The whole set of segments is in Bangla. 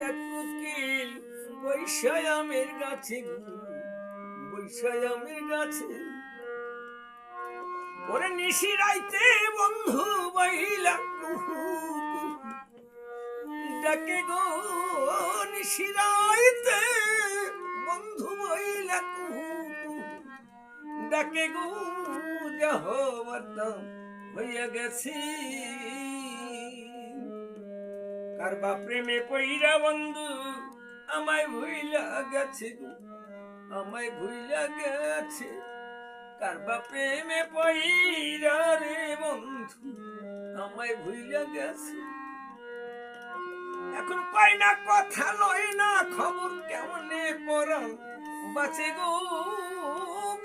কোকিল বৈশায় আমের গাছে, বৈশায় আমের গাছে ওরে নিশি রাইতে বন্ধু বহিলা কুহু কুহু ডাকে গো, নিশি রাইতে বন্ধু বহিলা কুহু কুহু ডাকে গো, যাহ হইয়া গেছি কারবা প্রেমে পইরা বন্ধু আমায় ভুইলা গেছে গো, আমায় ভুইলা গেছে কারবা প্রেমে পইরা রে বন্ধু আমায় ভুইলা গেছে। এখন পাই না কথা লয় না খবর কেমনে পরাণ বাঁচে গো,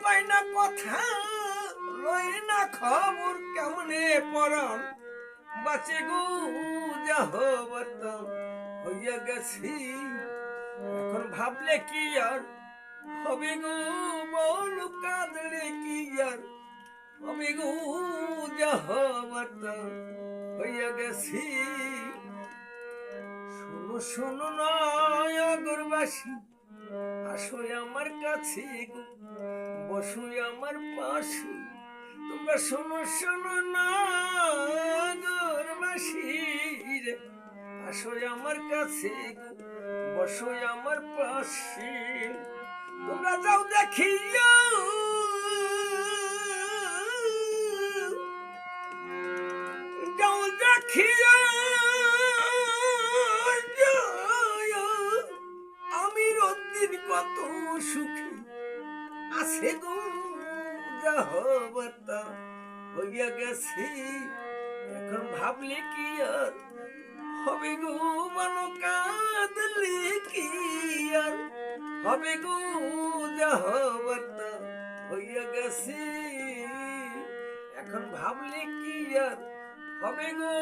পাই না কথা লয় না খবর কেমনে পরাণ বাঁচে গো, যাহ হইয়া গেছি এখন ভাবলে কি আর হবে গো, বল কাঁদলে কি আর হবে গো, যাহ হইয়া গেছি। শোনো শোনো নগরবাসী আসো আমার কাছে গো, বসো আমার পাশে তোমরা শোনো শোনো নগরবাসী রে, আসো আমার কাছে গো, বসো আমার পাশে তোমরা যাও দেখিয়া যাও দেখিয়া আমি রোদিন কত সুখী আছে গো, যাহ হইয়া গেছি এখন ভাবলে কি আর হবে গো, মানো কাঁদলে কি আর হবে গো, যাহ হইয়া গেছি এখন ভাবলে কি আর হবে গো,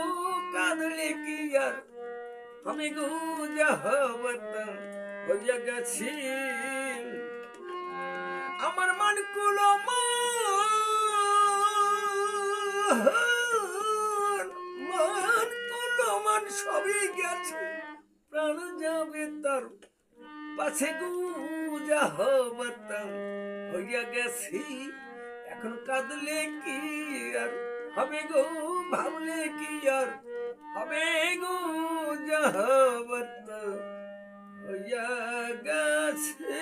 কাঁদলে কি আর হবে গো, যাহ হইয়া গেছি। আমার মান কুলো মান কুলো মান সবই গেছে, প্রাণ যাবে তার পাছে গো, যাহ হইয়া গেছি এখন কাঁদলে কি আর হবে গো, ভাবলে কি আর হবে গো, যাহ হইয়া গেছে।